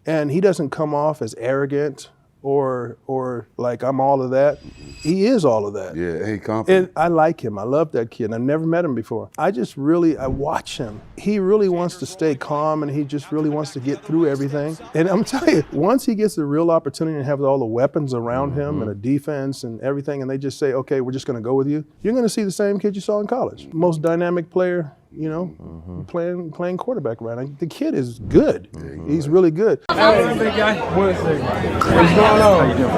And he doesn't come off as arrogant or like I'm all of that. He is all of that. Yeah, hey, confident. And I like him. I love that kid. I've never met him before. I watch him. He really wants to stay calm, and he just really wants to get through everything. And I'm telling you, once he gets the real opportunity to have all the weapons around him and a defense and everything, and they just say, okay, we're just going to go with you, you're going to see the same kid you saw in college. Most dynamic player, playing quarterback right now. The kid is good. He's really good. Hey, big guy. What's going on? How you doing?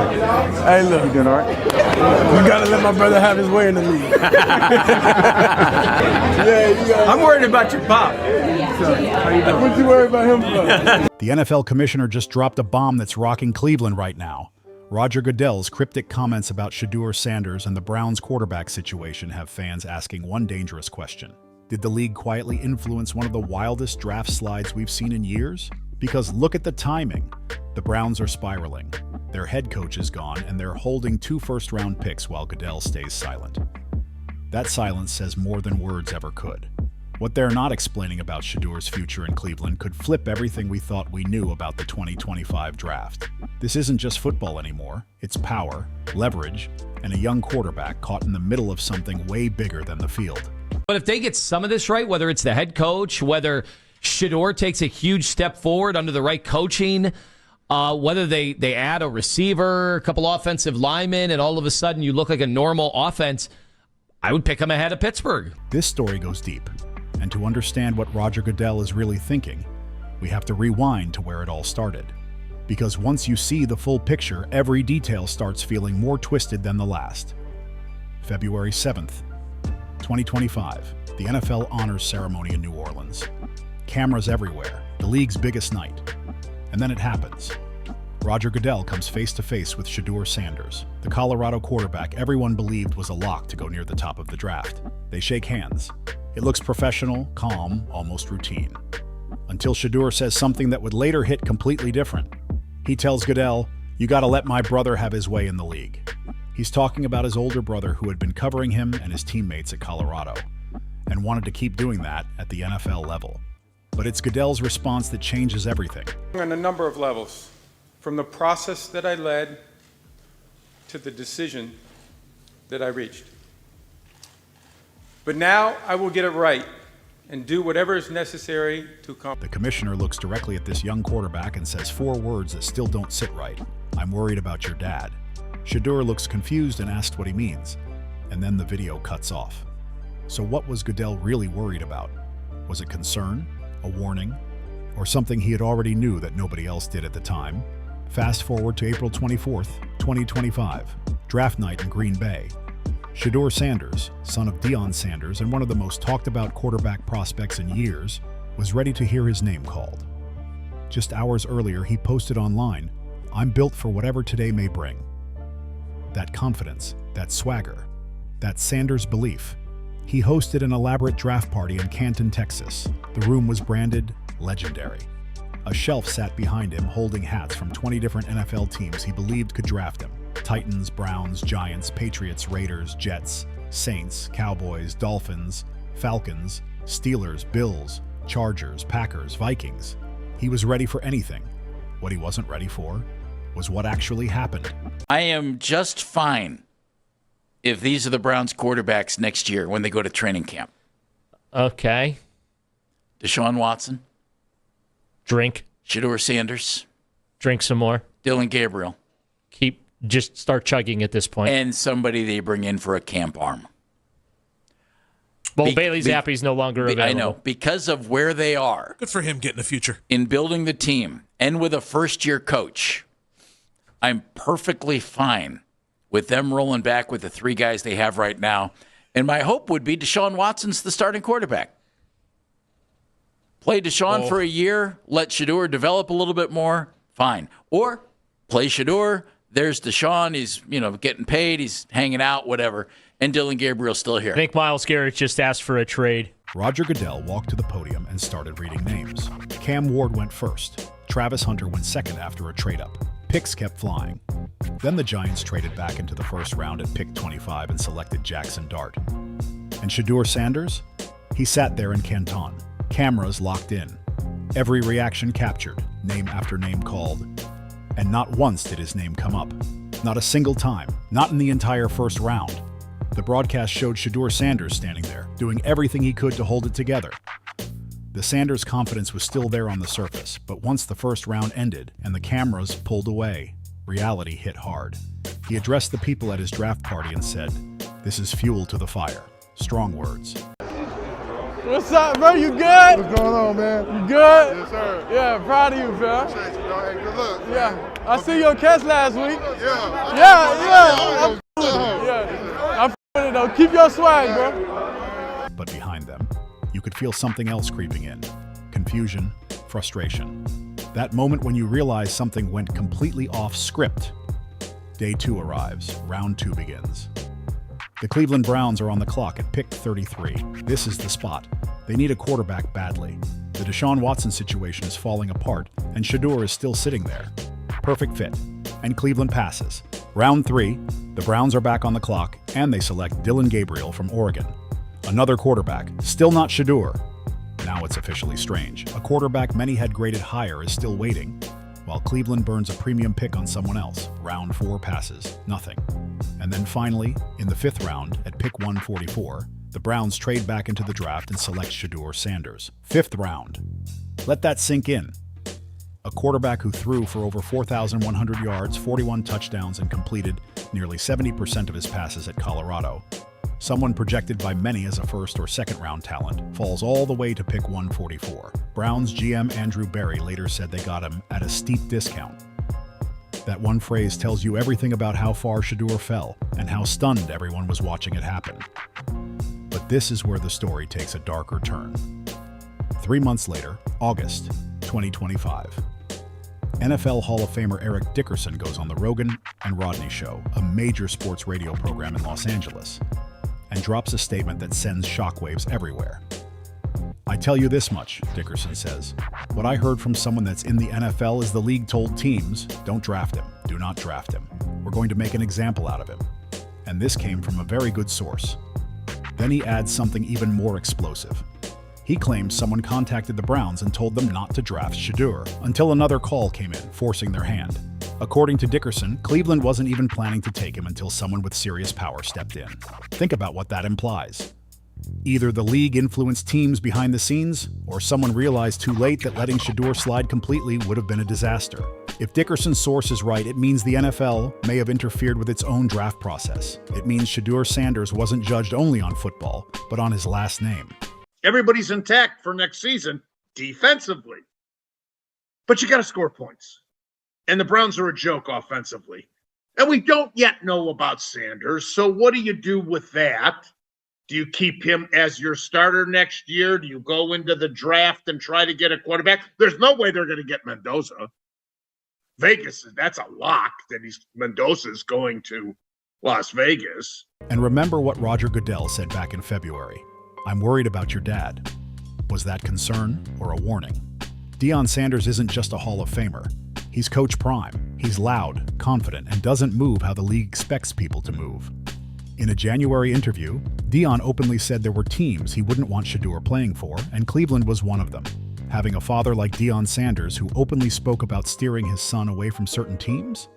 Hey, look. You doing all right? You gotta let my brother have his way in the league. I'm worried about your pop. How you doing? What you worried about him for? The NFL commissioner just dropped a bomb that's rocking Cleveland right now. Roger Goodell's cryptic comments about Shedeur Sanders and the Browns quarterback situation have fans asking one dangerous question. Did the league quietly influence one of the wildest draft slides we've seen in years? Because look at the timing. The Browns are spiraling. Their head coach is gone, and they're holding 2 first-round picks while Goodell stays silent. That silence says more than words ever could. What they're not explaining about Shedeur's future in Cleveland could flip everything we thought we knew about the 2025 draft. This isn't just football anymore. It's power, leverage, and a young quarterback caught in the middle of something way bigger than the field. But if they get some of this right, whether it's the head coach, whether Shedeur takes a huge step forward under the right coaching, whether they add a receiver, a couple offensive linemen, and all of a sudden you look like a normal offense, I would pick them ahead of Pittsburgh. This story goes deep, and to understand what Roger Goodell is really thinking, we have to rewind to where it all started. Because once you see the full picture, every detail starts feeling more twisted than the last. February 7th, 2025, the NFL honors ceremony in New Orleans. Cameras everywhere, the league's biggest night. And then it happens. Roger Goodell comes face-to-face with Shedeur Sanders, the Colorado quarterback everyone believed was a lock to go near the top of the draft. They shake hands. It looks professional, calm, almost routine. Until Shedeur says something that would later hit completely different. He tells Goodell, "You gotta let my brother have his way in the league." He's talking about his older brother who had been covering him and his teammates at Colorado, and wanted to keep doing that at the NFL level. But it's Goodell's response that changes everything. On a number of levels, from the process that I led to the decision that I reached. But now I will get it right and do whatever is necessary to accomplish. The commissioner looks directly at this young quarterback and says 4 words that still don't sit right. "I'm worried about your dad." Shedeur looks confused and asks what he means, and then the video cuts off. So what was Goodell really worried about? Was it concern, a warning, or something he had already knew that nobody else did at the time? Fast forward to April 24th, 2025, draft night in Green Bay. Shedeur Sanders, son of Deion Sanders and one of the most talked about quarterback prospects in years, was ready to hear his name called. Just hours earlier, he posted online, "I'm built for whatever today may bring." That confidence, that swagger, that Sanders belief. He hosted an elaborate draft party in Canton, Texas. The room was branded legendary. A shelf sat behind him holding hats from 20 different NFL teams he believed could draft him. Titans, Browns, Giants, Patriots, Raiders, Jets, Saints, Cowboys, Dolphins, Falcons, Steelers, Bills, Chargers, Packers, Vikings. He was ready for anything. What he wasn't ready for was what actually happened. I am just fine if these are the Browns quarterbacks next year when they go to training camp. Okay. Deshaun Watson. Drink. Shedeur Sanders. Drink some more. Dylan Gabriel. Just start chugging at this point. And somebody they bring in for a camp arm. Well, Bailey Zappe's no longer available. I know. Because of where they are. Good for him getting the future. In building the team and with a first-year coach, I'm perfectly fine with them rolling back with the 3 guys they have right now. And my hope would be Deshaun Watson's the starting quarterback. Play Deshaun for a year, let Shedeur develop a little bit more, fine. Or play Shedeur, there's Deshaun, he's getting paid, he's hanging out, whatever, and Dylan Gabriel's still here. I think Myles Garrett just asked for a trade. Roger Goodell walked to the podium and started reading names. Cam Ward went first. Travis Hunter went second after a trade-up. Picks kept flying. Then the Giants traded back into the first round at pick 25 and selected Jackson Dart. And Shedeur Sanders? He sat there in Canton. Cameras locked in. Every reaction captured. name after name called, and not once did his name come up. Not a single time, not in the entire first round. The broadcast showed Shedeur Sanders standing there, doing everything he could to hold it together. The Sanders confidence was still there on the surface, but once the first round ended and the cameras pulled away, reality hit hard. He addressed the people at his draft party and said, "This is fuel to the fire." Strong words. What's up, bro? You good? What's going on, man? You good? Yes, sir. Yeah, proud of you, fam. Appreciate you, dog. Hey, good luck. Yeah, I see your catch last week. Yeah. Yeah. I'm with it though. Keep your swag, bro. But behind them, you could feel something else creeping in. Confusion, frustration. That moment when you realize something went completely off script. Day 2 arrives. Round 2 begins. The Cleveland Browns are on the clock at pick 33. This is the spot. They need a quarterback badly. The Deshaun Watson situation is falling apart, and Shedeur is still sitting there. Perfect fit. And Cleveland passes. Round 3, the Browns are back on the clock, and they select Dillon Gabriel from Oregon. Another quarterback, still not Shedeur. Now it's officially strange. A quarterback many had graded higher is still waiting, while Cleveland burns a premium pick on someone else. Round 4 passes. Nothing. And then finally, in the 5th round, at pick 144, the Browns trade back into the draft and select Shedeur Sanders. 5th round. Let that sink in. A quarterback who threw for over 4,100 yards, 41 touchdowns, and completed nearly 70% of his passes at Colorado. Someone projected by many as a first or second round talent, falls all the way to pick 144. Browns GM Andrew Berry later said they got him at a steep discount. That one phrase tells you everything about how far Shedeur fell and how stunned everyone was watching it happen. But this is where the story takes a darker turn. 3 months later, August 2025. NFL Hall of Famer Eric Dickerson goes on the Rogan and Rodney Show, a major sports radio program in Los Angeles, and drops a statement that sends shockwaves everywhere. "I tell you this much," Dickerson says. "What I heard from someone that's in the NFL is the league told teams, don't draft him, do not draft him. We're going to make an example out of him. And this came from a very good source." Then he adds something even more explosive. He claims someone contacted the Browns and told them not to draft Shedeur until another call came in, forcing their hand. According to Dickerson, Cleveland wasn't even planning to take him until someone with serious power stepped in. Think about what that implies. Either the league influenced teams behind the scenes, or someone realized too late that letting Shedeur slide completely would have been a disaster. If Dickerson's source is right, it means the NFL may have interfered with its own draft process. It means Shedeur Sanders wasn't judged only on football, but on his last name. Everybody's intact for next season defensively. But you got to score points. And the Browns are a joke offensively. And we don't yet know about Sanders. So what do you do with that? Do you keep him as your starter next year? Do you go into the draft and try to get a quarterback? There's no way they're going to get Mendoza. Vegas, that's a lock that Mendoza's going to Las Vegas. And remember what Roger Goodell said back in February. "I'm worried about your dad." Was that concern or a warning? Deion Sanders isn't just a Hall of Famer. He's Coach Prime. He's loud, confident, and doesn't move how the league expects people to move. In a January interview, Deion openly said there were teams he wouldn't want Shedeur playing for, and Cleveland was one of them. Having a father like Deion Sanders who openly spoke about steering his son away from certain teams?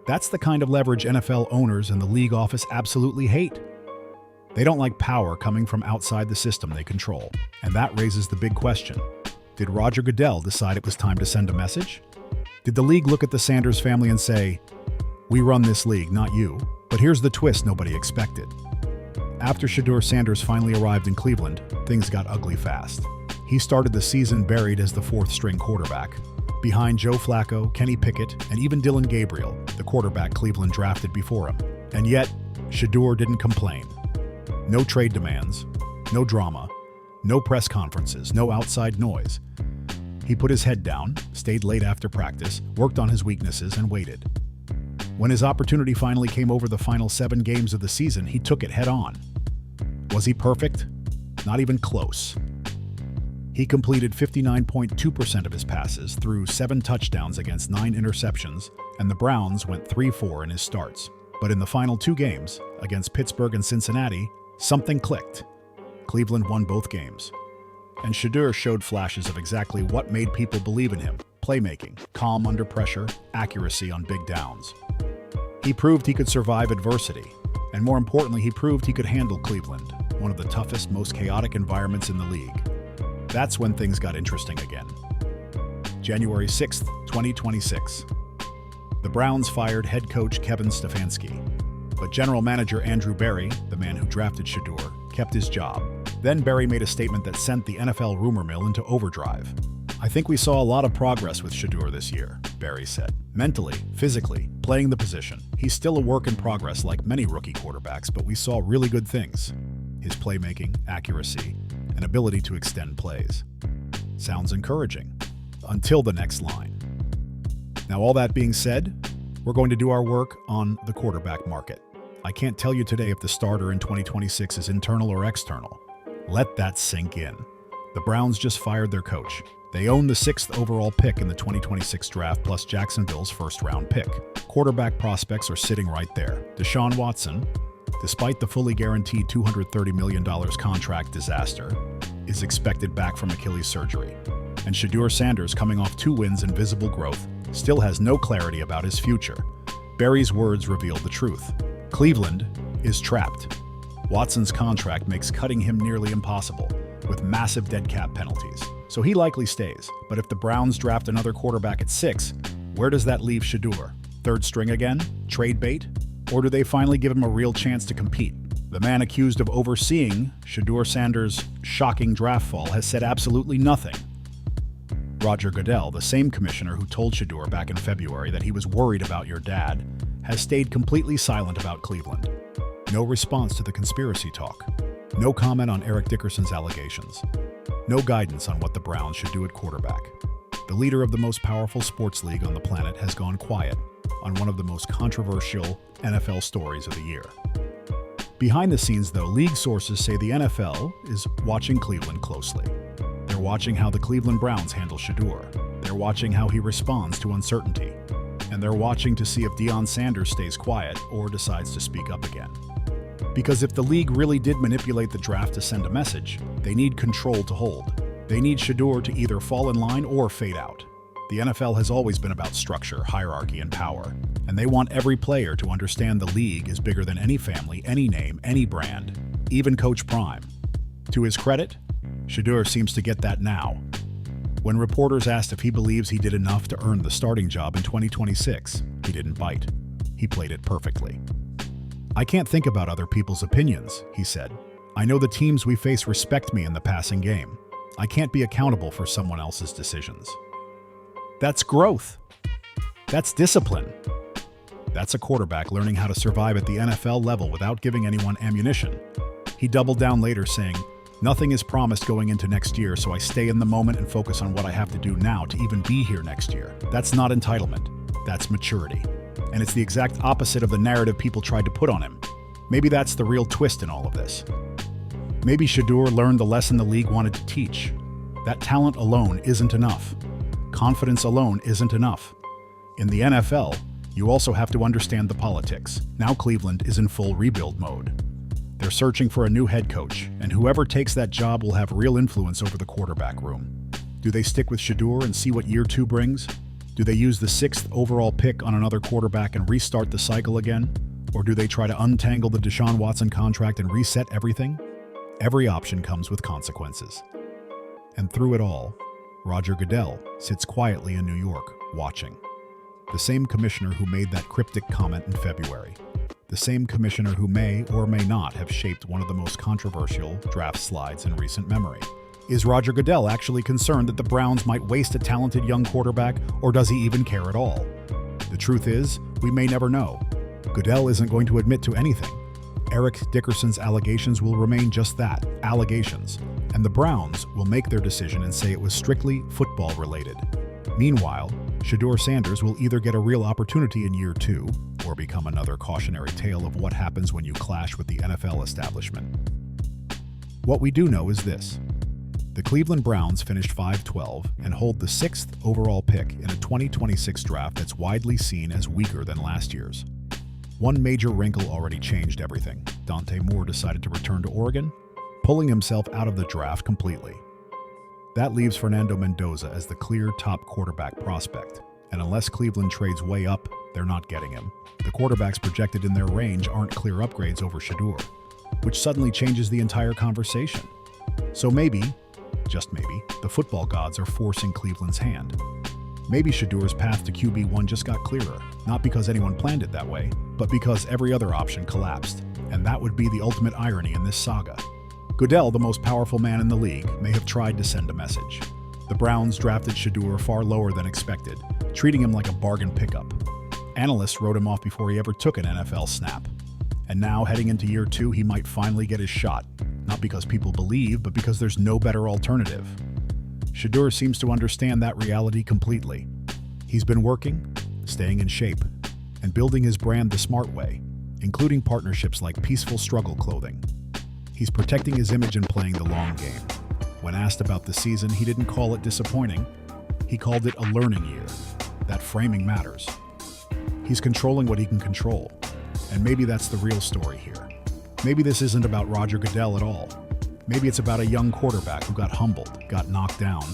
That's the kind of leverage NFL owners and the league office absolutely hate. They don't like power coming from outside the system they control. And that raises the big question. Did Roger Goodell decide it was time to send a message? Did the league look at the Sanders family and say, "We run this league, not you, but here's the twist nobody expected"? After Shedeur Sanders finally arrived in Cleveland, things got ugly fast. He started the season buried as the 4th-string quarterback, behind Joe Flacco, Kenny Pickett, and even Dillon Gabriel, the quarterback Cleveland drafted before him. And yet, Shedeur didn't complain. No trade demands, no drama, no press conferences, no outside noise. He put his head down, stayed late after practice, worked on his weaknesses, and waited. When his opportunity finally came over the final 7 games of the season, he took it head on. Was he perfect? Not even close. He completed 59.2% of his passes, threw 7 touchdowns against 9 interceptions, and the Browns went 3-4 in his starts. But in the final 2 games, against Pittsburgh and Cincinnati, something clicked. Cleveland won both games. And Shedeur showed flashes of exactly what made people believe in him. playmaking, calm under pressure, accuracy on big downs. He proved he could survive adversity, and more importantly, he proved he could handle Cleveland, one of the toughest, most chaotic environments in the league. That's when things got interesting again. January 6th, 2026. The Browns fired head coach Kevin Stefanski, but general manager Andrew Berry, the man who drafted Shedeur, kept his job. Then Berry made a statement that sent the NFL rumor mill into overdrive. "I think we saw a lot of progress with Shedeur this year," Berry said. "Mentally, physically, playing the position. He's still a work in progress like many rookie quarterbacks, but we saw really good things. His playmaking, accuracy, and ability to extend plays. Sounds encouraging. Until the next line." Now, all that being said, we're going to do our work on the quarterback market. I can't tell you today if the starter in 2026 is internal or external. Let that sink in. The Browns just fired their coach. They own the 6th overall pick in the 2026 draft plus Jacksonville's first-round pick. Quarterback prospects are sitting right there. Deshaun Watson, despite the fully guaranteed $230 million contract disaster, is expected back from Achilles surgery. And Shedeur Sanders, coming off 2 wins and visible growth, still has no clarity about his future. Berry's words reveal the truth. Cleveland is trapped. Watson's contract makes cutting him nearly impossible, with massive dead cap penalties. So he likely stays. But if the Browns draft another quarterback at 6, where does that leave Shedeur? Third string again? Trade bait? Or do they finally give him a real chance to compete? The man accused of overseeing Shedeur Sanders' shocking draft fall has said absolutely nothing. Roger Goodell, the same commissioner who told Shedeur back in February that he was worried about your dad, has stayed completely silent about Cleveland. No response to the conspiracy talk. No comment on Eric Dickerson's allegations. No guidance on what the Browns should do at quarterback. The leader of the most powerful sports league on the planet has gone quiet on one of the most controversial NFL stories of the year. Behind the scenes, though, league sources say the NFL is watching Cleveland closely. They're watching how the Cleveland Browns handle Shedeur. They're watching how he responds to uncertainty. And they're watching to see if Deion Sanders stays quiet or decides to speak up again. Because if the league really did manipulate the draft to send a message, they need control to hold. They need Shedeur to either fall in line or fade out. The NFL has always been about structure, hierarchy, and power, and they want every player to understand the league is bigger than any family, any name, any brand, even Coach Prime. To his credit, Shedeur seems to get that now. When reporters asked if he believes he did enough to earn the starting job in 2026, he didn't bite. He played it perfectly. "I can't think about other people's opinions," he said. "I know the teams we face respect me in the passing game. I can't be accountable for someone else's decisions." That's growth. That's discipline. That's a quarterback learning how to survive at the NFL level without giving anyone ammunition. He doubled down later saying, "Nothing is promised going into next year, so I stay in the moment and focus on what I have to do now to even be here next year." That's not entitlement. That's maturity. And it's the exact opposite of the narrative people tried to put on him. Maybe that's the real twist in all of this. Maybe Shedeur learned the lesson the league wanted to teach. That talent alone isn't enough. Confidence alone isn't enough. In the NFL, you also have to understand the politics. Now Cleveland is in full rebuild mode. They're searching for a new head coach, and whoever takes that job will have real influence over the quarterback room. Do they stick with Shedeur and see what year 2 brings? Do they use the 6th overall pick on another quarterback and restart the cycle again? Or do they try to untangle the Deshaun Watson contract and reset everything? Every option comes with consequences. And through it all, Roger Goodell sits quietly in New York, watching. The same commissioner who made that cryptic comment in February. The same commissioner who may or may not have shaped one of the most controversial draft slides in recent memory. Is Roger Goodell actually concerned that the Browns might waste a talented young quarterback, or does he even care at all? The truth is, we may never know. Goodell isn't going to admit to anything. Eric Dickerson's allegations will remain just that, allegations, and the Browns will make their decision and say it was strictly football-related. Meanwhile, Shedeur Sanders will either get a real opportunity in year 2 or become another cautionary tale of what happens when you clash with the NFL establishment. What we do know is this. The Cleveland Browns finished 5-12 and hold the 6th overall pick in a 2026 draft that's widely seen as weaker than last year's. One major wrinkle already changed everything. Dante Moore decided to return to Oregon, pulling himself out of the draft completely. That leaves Fernando Mendoza as the clear top quarterback prospect. And unless Cleveland trades way up, they're not getting him. The quarterbacks projected in their range aren't clear upgrades over Shedeur, which suddenly changes the entire conversation. So maybe, just maybe, the football gods are forcing Cleveland's hand. Maybe Shedeur's path to QB1 just got clearer, not because anyone planned it that way, but because every other option collapsed. And that would be the ultimate irony in this saga. Goodell, the most powerful man in the league, may have tried to send a message. The Browns drafted Shedeur far lower than expected, treating him like a bargain pickup. Analysts wrote him off before he ever took an NFL snap. And now, heading into year 2, he might finally get his shot. Not because people believe, but because there's no better alternative. Shedeur seems to understand that reality completely. He's been working, staying in shape, and building his brand the smart way, including partnerships like Peaceful Struggle Clothing. He's protecting his image and playing the long game. When asked about the season, he didn't call it disappointing. He called it a learning year. That framing matters. He's controlling what he can control. And maybe that's the real story here. Maybe this isn't about Roger Goodell at all. Maybe it's about a young quarterback who got humbled, got knocked down,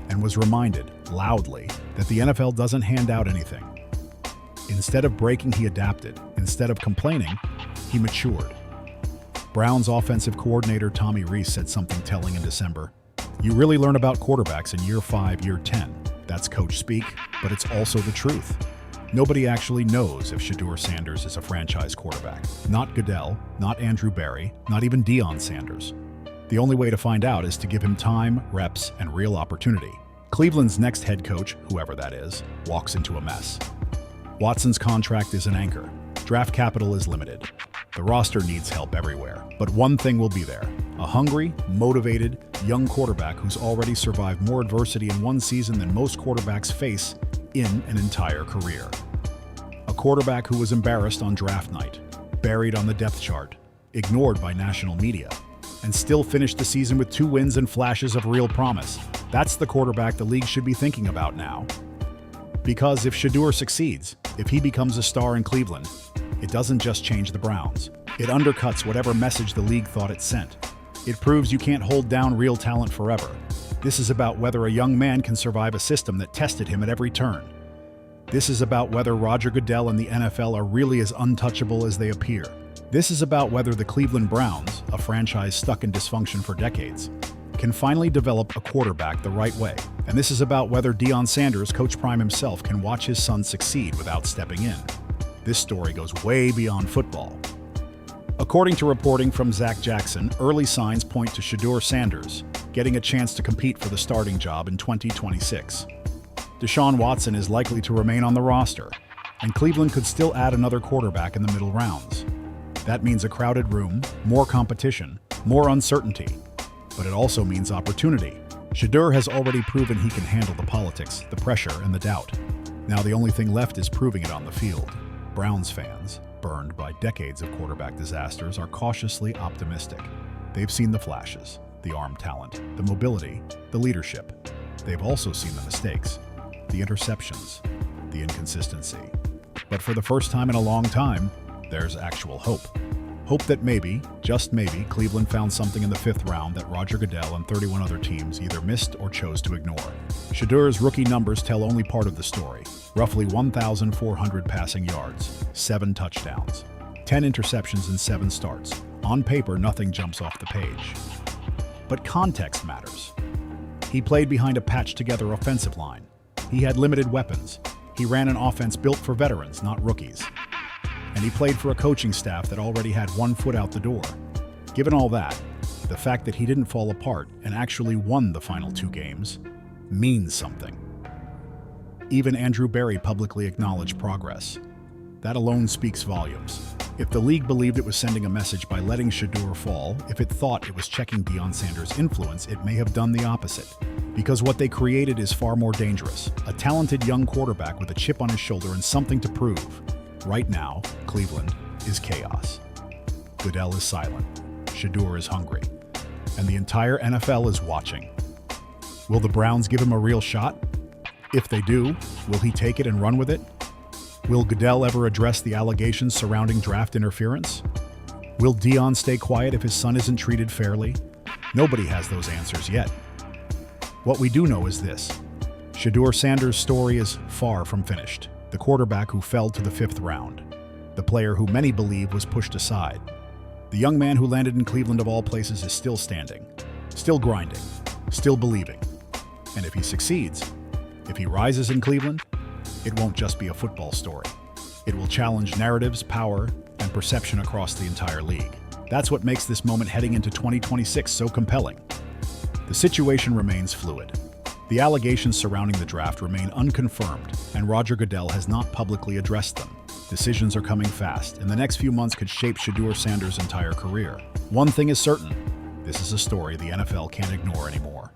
and was reminded, loudly, that the NFL doesn't hand out anything. Instead of breaking, he adapted. Instead of complaining, he matured. Browns offensive coordinator Tommy Rees said something telling in December. You really learn about quarterbacks in year 5, year 10. That's coach speak, but it's also the truth. Nobody actually knows if Shedeur Sanders is a franchise quarterback. Not Goodell, not Andrew Berry, not even Deion Sanders. The only way to find out is to give him time, reps, and real opportunity. Cleveland's next head coach, whoever that is, walks into a mess. Watson's contract is an anchor. Draft capital is limited. The roster needs help everywhere. But one thing will be there: a hungry, motivated, young quarterback who's already survived more adversity in one season than most quarterbacks face in an entire career. A quarterback who was embarrassed on draft night, buried on the depth chart, ignored by national media, and still finished the season with 2 wins and flashes of real promise. That's the quarterback the league should be thinking about now. Because if Shedeur succeeds, if he becomes a star in Cleveland, it doesn't just change the Browns. It undercuts whatever message the league thought it sent. It proves you can't hold down real talent forever. This is about whether a young man can survive a system that tested him at every turn. This is about whether Roger Goodell and the NFL are really as untouchable as they appear. This is about whether the Cleveland Browns, a franchise stuck in dysfunction for decades, can finally develop a quarterback the right way. And this is about whether Deion Sanders, Coach Prime himself, can watch his son succeed without stepping in. This story goes way beyond football. According to reporting from Zach Jackson, early signs point to Shedeur Sanders getting a chance to compete for the starting job in 2026. Deshaun Watson is likely to remain on the roster, and Cleveland could still add another quarterback in the middle rounds. That means a crowded room, more competition, more uncertainty, but it also means opportunity. Shedeur has already proven he can handle the politics, the pressure, and the doubt. Now the only thing left is proving it on the field. Browns fans, burned by decades of quarterback disasters, are cautiously optimistic. They've seen the flashes, the arm talent, the mobility, the leadership. They've also seen the mistakes, the interceptions, the inconsistency. But for the first time in a long time, there's actual hope. Hope that maybe, just maybe, Cleveland found something in the 5th round that Roger Goodell and 31 other teams either missed or chose to ignore. Shedeur's rookie numbers tell only part of the story. Roughly 1,400 passing yards, 7 touchdowns, 10 interceptions in 7 starts. On paper, nothing jumps off the page. But context matters. He played behind a patched-together offensive line. He had limited weapons. He ran an offense built for veterans, not rookies. And he played for a coaching staff that already had one foot out the door. Given all that, the fact that he didn't fall apart and actually won the final 2 games means something. Even Andrew Berry publicly acknowledged progress. That alone speaks volumes. If the league believed it was sending a message by letting Shedeur fall, if it thought it was checking Deion Sanders' influence, it may have done the opposite. Because what they created is far more dangerous. A talented young quarterback with a chip on his shoulder and something to prove. Right now, Cleveland is chaos. Goodell is silent. Shedeur is hungry. And the entire NFL is watching. Will the Browns give him a real shot? If they do, will he take it and run with it? Will Goodell ever address the allegations surrounding draft interference? Will Deion stay quiet if his son isn't treated fairly? Nobody has those answers yet. What we do know is this. Shedeur Sanders' story is far from finished. The quarterback who fell to the 5th round. The player who many believe was pushed aside. The young man who landed in Cleveland of all places is still standing, still grinding, still believing. And if he succeeds, if he rises in Cleveland, it won't just be a football story. It will challenge narratives, power, and perception across the entire league. That's what makes this moment heading into 2026 so compelling. The situation remains fluid. The allegations surrounding the draft remain unconfirmed, and Roger Goodell has not publicly addressed them. Decisions are coming fast, and the next few months could shape Shedeur Sanders' entire career. One thing is certain, this is a story the NFL can't ignore anymore.